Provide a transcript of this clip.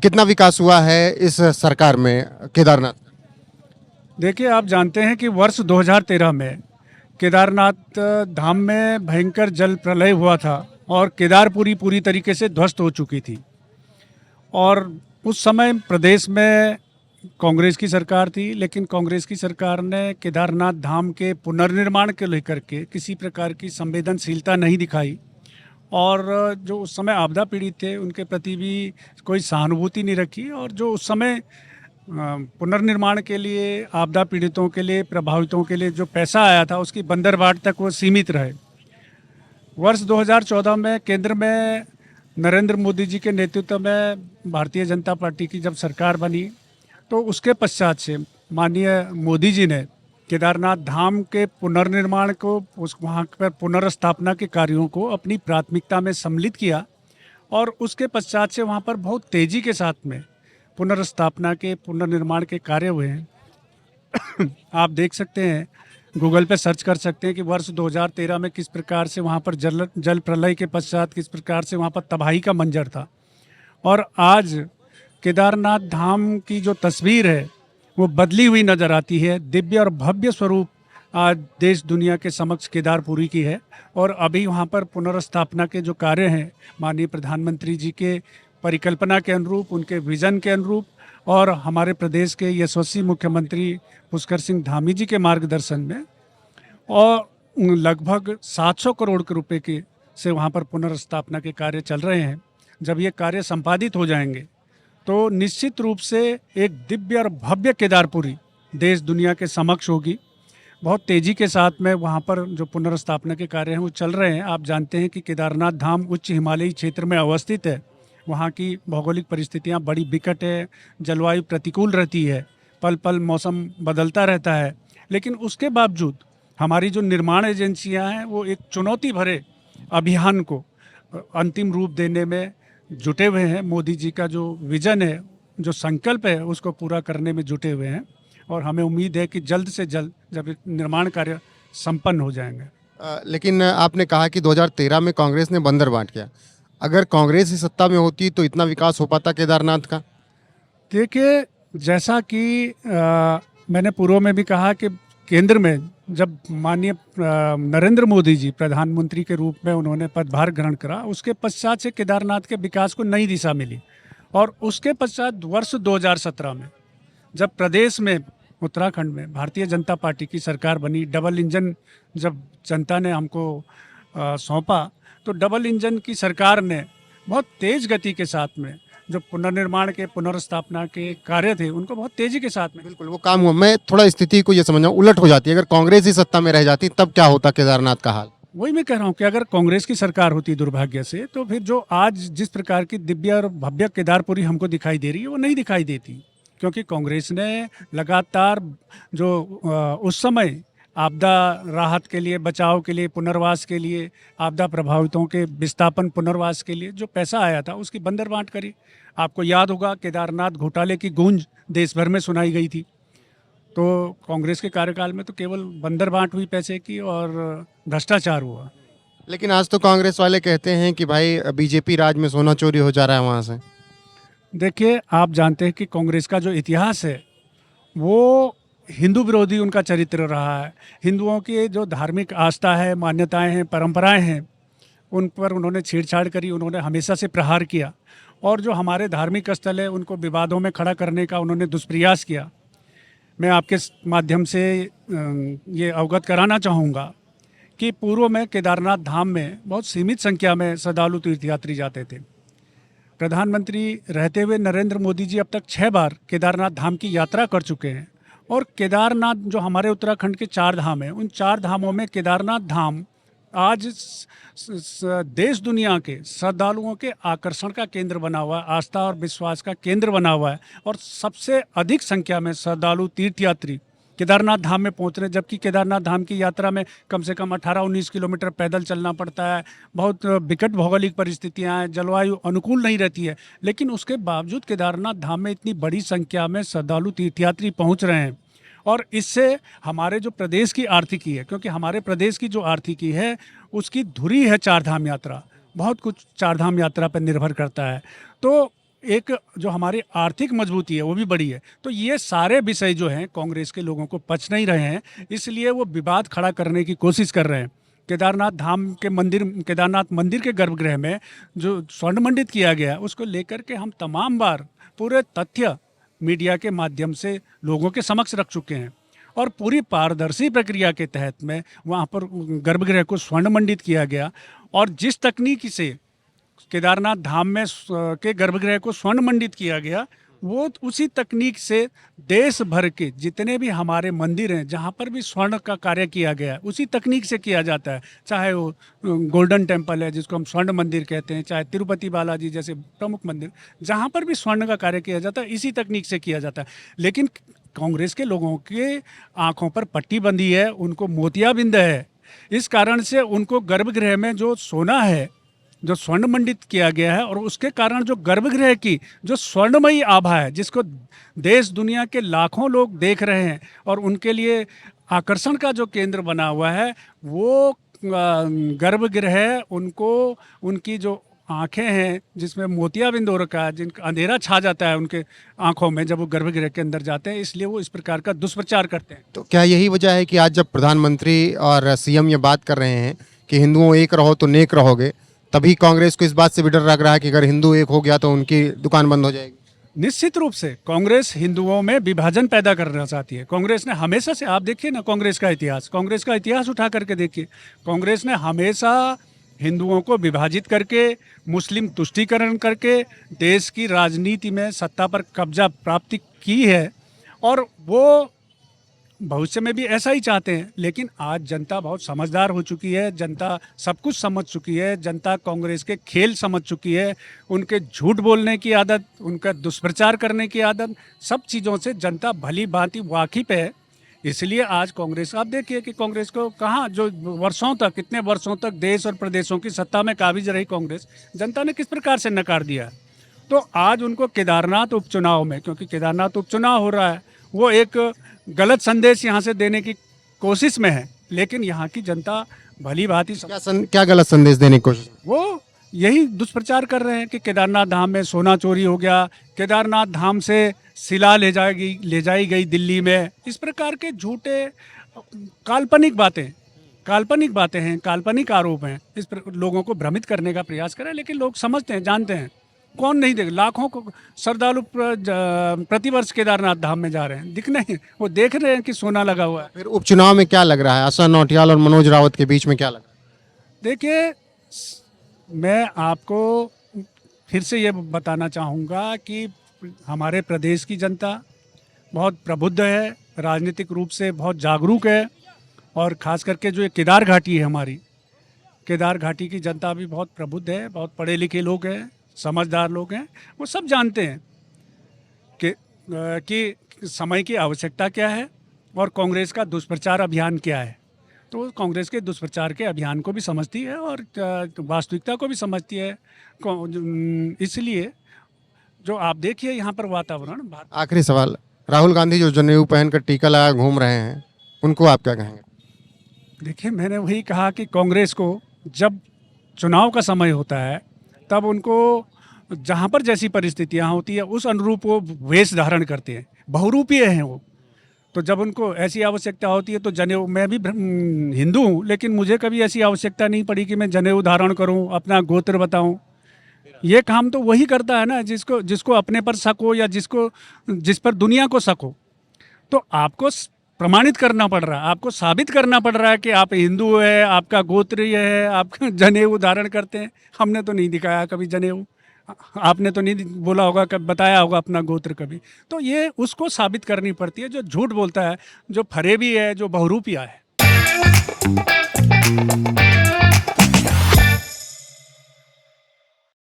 कितना विकास हुआ है इस सरकार में केदारनाथ? देखिए, आप जानते हैं कि वर्ष 2013 में केदारनाथ धाम में भयंकर जल प्रलय हुआ था और केदारपुरी पूरी तरीके से ध्वस्त हो चुकी थी। और उस समय प्रदेश में कांग्रेस की सरकार थी, लेकिन कांग्रेस की सरकार ने केदारनाथ धाम के पुनर्निर्माण को लेकर के किसी प्रकार की संवेदनशीलता नहीं दिखाई। और जो उस समय आपदा पीड़ित थे उनके प्रति भी कोई सहानुभूति नहीं रखी। और जो उस समय पुनर्निर्माण के लिए, आपदा पीड़ितों के लिए, प्रभावितों के लिए जो पैसा आया था उसकी बंदरबाट तक वो सीमित रहे। वर्ष 2014 में केंद्र में नरेंद्र मोदी जी के नेतृत्व में भारतीय जनता पार्टी की जब सरकार बनी, तो उसके पश्चात से माननीय मोदी जी ने केदारनाथ धाम के पुनर्निर्माण को, उस वहाँ पर पुनर्स्थापना के कार्यों को अपनी प्राथमिकता में सम्मिलित किया। और उसके पश्चात से वहाँ पर बहुत तेज़ी के साथ में पुनर्स्थापना के, पुनर्निर्माण के कार्य हुए हैं। आप देख सकते हैं, गूगल पे सर्च कर सकते हैं कि वर्ष 2013 में किस प्रकार से वहाँ पर जल प्रलय के पश्चात किस प्रकार से वहाँ पर तबाही का मंजर था। और आज केदारनाथ धाम की जो तस्वीर है वो बदली हुई नज़र आती है। दिव्य और भव्य स्वरूप आज देश दुनिया के समक्ष केदारपुरी की है। और अभी वहाँ पर पुनर्स्थापना के जो कार्य हैं, माननीय प्रधानमंत्री जी के परिकल्पना के अनुरूप, उनके विज़न के अनुरूप, और हमारे प्रदेश के यशस्वी मुख्यमंत्री पुष्कर सिंह धामी जी के मार्गदर्शन में, और लगभग 700 करोड़ के रुपए के से वहाँ पर पुनर्स्थापना के कार्य चल रहे हैं। जब ये कार्य संपादित हो जाएंगे तो निश्चित रूप से एक दिव्य और भव्य केदारपुरी देश दुनिया के समक्ष होगी। बहुत तेज़ी के साथ में वहाँ पर जो पुनर्स्थापना के कार्य हैं वो चल रहे हैं। आप जानते हैं कि केदारनाथ धाम उच्च हिमालयी क्षेत्र में अवस्थित है। वहाँ की भौगोलिक परिस्थितियाँ बड़ी विकट है, जलवायु प्रतिकूल रहती है, पल पल मौसम बदलता रहता है। लेकिन उसके बावजूद हमारी जो निर्माण एजेंसियाँ हैं वो एक चुनौती भरे अभियान को अंतिम रूप देने में जुटे हुए हैं। मोदी जी का जो विज़न है, जो संकल्प है, उसको पूरा करने में जुटे हुए हैं। और हमें उम्मीद है कि जल्द से जल्द जब निर्माण कार्य संपन्न हो जाएंगे। लेकिन आपने कहा कि 2013 में कांग्रेस ने बंदरबाट किया। अगर कांग्रेस ही सत्ता में होती तो इतना विकास हो पाता केदारनाथ का? देखिए, जैसा कि मैंने पूर्व में भी कहा कि केंद्र में जब माननीय नरेंद्र मोदी जी प्रधानमंत्री के रूप में उन्होंने पदभार ग्रहण करा, उसके पश्चात से केदारनाथ के विकास को नई दिशा मिली। और उसके पश्चात वर्ष 2017 में जब प्रदेश में, उत्तराखंड में भारतीय जनता पार्टी की सरकार बनी, डबल इंजन जब जनता ने हमको सौंपा, तो डबल इंजन की सरकार ने बहुत तेज़ गति के साथ में जो पुनर्निर्माण के, पुनर्स्थापना के कार्य थे उनको बहुत तेज़ी के साथ में, बिल्कुल वो काम हुआ। मैं थोड़ा स्थिति को ये समझ रहा हूँ, उलट हो जाती। अगर कांग्रेस ही सत्ता में रह जाती तब क्या होता केदारनाथ का हाल? वही मैं कह रहा हूँ कि अगर कांग्रेस की सरकार होती दुर्भाग्य से, तो फिर जो आज जिस प्रकार की दिव्य और भव्य केदारपुरी हमको दिखाई दे रही है वो नहीं दिखाई देती। क्योंकि कांग्रेस ने लगातार जो उस समय आपदा राहत के लिए, बचाव के लिए, पुनर्वास के लिए, आपदा प्रभावितों के विस्थापन पुनर्वास के लिए जो पैसा आया था उसकी बंदरबाट करी। आपको याद होगा केदारनाथ घोटाले की गूंज देश भर में सुनाई गई थी। तो कांग्रेस के कार्यकाल में तो केवल बंदरबाट हुई पैसे की और भ्रष्टाचार हुआ। लेकिन आज तो कांग्रेस वाले कहते हैं कि भाई बीजेपी राज में सोना चोरी हो जा रहा है वहाँ से। देखिए, आप जानते हैं कि कांग्रेस का जो इतिहास है वो हिंदू विरोधी उनका चरित्र रहा है। हिंदुओं की जो धार्मिक आस्था है, मान्यताएं हैं, परंपराएं हैं, उन पर उन्होंने छेड़छाड़ करी, उन्होंने हमेशा से प्रहार किया। और जो हमारे धार्मिक स्थल है उनको विवादों में खड़ा करने का उन्होंने दुष्प्रयास किया। मैं आपके माध्यम से ये अवगत कराना चाहूँगा कि पूर्व में केदारनाथ धाम में बहुत सीमित संख्या में श्रद्धालु तीर्थयात्री जाते थे। प्रधानमंत्री रहते हुए नरेंद्र मोदी जी अब तक 6 बार केदारनाथ धाम की यात्रा कर चुके हैं। और केदारनाथ जो हमारे उत्तराखंड के 4 धाम हैं, उन 4 धामों में केदारनाथ धाम आज देश दुनिया के श्रद्धालुओं के आकर्षण का केंद्र बना हुआ है, आस्था और विश्वास का केंद्र बना हुआ है। और सबसे अधिक संख्या में श्रद्धालु तीर्थयात्री केदारनाथ धाम में पहुंच रहे हैं। जबकि केदारनाथ धाम की यात्रा में कम से कम 18-19 किलोमीटर पैदल चलना पड़ता है। बहुत विकट भौगोलिक परिस्थितियां हैं, जलवायु अनुकूल नहीं रहती है। लेकिन उसके बावजूद केदारनाथ धाम में इतनी बड़ी संख्या में श्रद्धालु तीर्थयात्री पहुँच रहे हैं। और इससे हमारे जो प्रदेश की आर्थिकी है, क्योंकि हमारे प्रदेश की जो आर्थिकी है उसकी धुरी है चार धाम यात्रा, बहुत कुछ चार धाम यात्रा पर निर्भर करता है। तो एक जो हमारी आर्थिक मजबूती है वो भी बढ़ी है। तो ये सारे विषय जो हैं कांग्रेस के लोगों को पच नहीं रहे हैं, इसलिए वो विवाद खड़ा करने की कोशिश कर रहे हैं। केदारनाथ धाम के मंदिर, केदारनाथ मंदिर के गर्भगृह में जो स्वर्ण मंडित किया गया उसको लेकर के हम तमाम बार पूरे तथ्य मीडिया के माध्यम से लोगों के समक्ष रख चुके हैं और पूरी पारदर्शी प्रक्रिया के तहत में वहाँ पर गर्भगृह को स्वर्ण मंडित किया गया। और जिस तकनीकी से केदारनाथ धाम में के गर्भगृह को स्वर्ण मंडित किया गया, वो उसी तकनीक से देश भर के जितने भी हमारे मंदिर हैं जहाँ पर भी स्वर्ण का कार्य किया गया है उसी तकनीक से किया जाता है। चाहे वो गोल्डन टेम्पल है जिसको हम स्वर्ण मंदिर कहते हैं, चाहे तिरुपति बालाजी जैसे प्रमुख मंदिर, जहाँ पर भी स्वर्ण का कार्य किया जाता है इसी तकनीक से किया जाता है। लेकिन कांग्रेस के लोगों के आंखों पर पट्टी बंधी है, उनको मोतियाबिंद है। इस कारण से उनको गर्भगृह में जो सोना है जो स्वर्ण मंडित किया गया है और उसके कारण जो गर्भगृह की जो स्वर्णमयी आभा है जिसको देश दुनिया के लाखों लोग देख रहे हैं और उनके लिए आकर्षण का जो केंद्र बना हुआ है, वो गर्भगृह उनको उनकी जो आंखें हैं जिसमें मोतियाबिंद हो रखा है, जिनका अंधेरा छा जाता है उनके आंखों में जब वो गर्भगृह के अंदर जाते हैं, इसलिए वो इस प्रकार का दुष्प्रचार करते हैं। तो क्या यही वजह है कि आज जब प्रधानमंत्री और सीएम ये बात कर रहे हैं कि हिंदुओं एक रहो तो नेक रहोगे, तभी कांग्रेस को इस बात से भी डर लग रहा है कि अगर हिंदू एक हो गया तो उनकी दुकान बंद हो जाएगी? निश्चित रूप से कांग्रेस हिंदुओं में विभाजन पैदा करना चाहती है। कांग्रेस ने हमेशा से, आप देखिए ना कांग्रेस का इतिहास उठा करके देखिए, कांग्रेस ने हमेशा हिंदुओं को विभाजित करके, मुस्लिम तुष्टीकरण करके देश की राजनीति में सत्ता पर कब्जा प्राप्ति की है और वो भविष्य में भी ऐसा ही चाहते हैं। लेकिन आज जनता बहुत समझदार हो चुकी है, जनता सब कुछ समझ चुकी है, जनता कांग्रेस के खेल समझ चुकी है, उनके झूठ बोलने की आदत, उनका दुष्प्रचार करने की आदत, सब चीज़ों से जनता भली भांति वाकिफ है। इसलिए आज कांग्रेस, आप देखिए कि कांग्रेस को कहाँ, जो वर्षों तक, इतने वर्षों तक देश और प्रदेशों की सत्ता में काबिज रही कांग्रेस, जनता ने किस प्रकार से नकार दिया। तो आज उनको केदारनाथ उपचुनाव में, क्योंकि केदारनाथ उपचुनाव हो रहा है, वो एक गलत संदेश यहाँ से देने की कोशिश में है। लेकिन यहाँ की जनता भली भांति क्या गलत संदेश देने की कोशिश? वो यही दुष्प्रचार कर रहे हैं कि केदारनाथ धाम में सोना चोरी हो गया, केदारनाथ धाम से शिला ले जाई गई दिल्ली में। इस प्रकार के झूठे काल्पनिक बातें हैं, काल्पनिक आरोप हैं। इस पर लोगों को भ्रमित करने का प्रयास करें, लेकिन लोग समझते हैं, जानते हैं। कौन नहीं देख, लाखों को श्रद्धालु प्रतिवर्ष केदारनाथ धाम में जा रहे हैं, दिख नहीं, वो देख रहे हैं कि सोना लगा हुआ है। फिर उपचुनाव में क्या लग रहा है, आशा नौटियाल और मनोज रावत के बीच में क्या लग रहा है? देखिए, मैं आपको फिर से ये बताना चाहूँगा कि हमारे प्रदेश की जनता बहुत प्रबुद्ध है, राजनीतिक रूप से बहुत जागरूक है और ख़ास करके जो ये केदार घाटी है, हमारी केदार घाटी की जनता भी बहुत प्रबुद्ध है, बहुत पढ़े लिखे लोग हैं, समझदार लोग हैं। वो सब जानते हैं कि समय की आवश्यकता क्या है और कांग्रेस का दुष्प्रचार अभियान क्या है। तो वो कांग्रेस के दुष्प्रचार के अभियान को भी समझती है और वास्तविकता को भी समझती है। इसलिए जो आप देखिए यहाँ पर वातावरण। आखिरी सवाल, राहुल गांधी जो जनेऊ पहनकर टीका लगा घूम रहे हैं, उनको आप क्या कहेंगे? देखिए, मैंने वही कहा कि कांग्रेस को जब चुनाव का समय होता है तब उनको जहाँ पर जैसी परिस्थितियाँ होती है उस अनुरूप वो वेश धारण करते हैं, बहुरूपीय हैं वो। तो जब उनको ऐसी आवश्यकता होती है तो जनेऊ, मैं भी हिंदू हूँ लेकिन मुझे कभी ऐसी आवश्यकता नहीं पड़ी कि मैं जनेऊ धारण करूँ, अपना गोत्र बताऊँ। ये काम तो वही करता है ना जिसको अपने पर शक हो या जिस पर दुनिया को शक हो। तो आपको प्रमाणित करना पड़ रहा है, आपको साबित करना पड़ रहा है कि आप हिंदू है, आपका गोत्र ये है, आप जनेऊ धारण करते हैं। हमने तो नहीं दिखाया कभी जनेऊ, आपने तो नहीं बोला होगा, कभी बताया होगा अपना गोत्र कभी। तो ये उसको साबित करनी पड़ती है जो झूठ बोलता है, जो फरेबी है, जो बहुरूपिया है।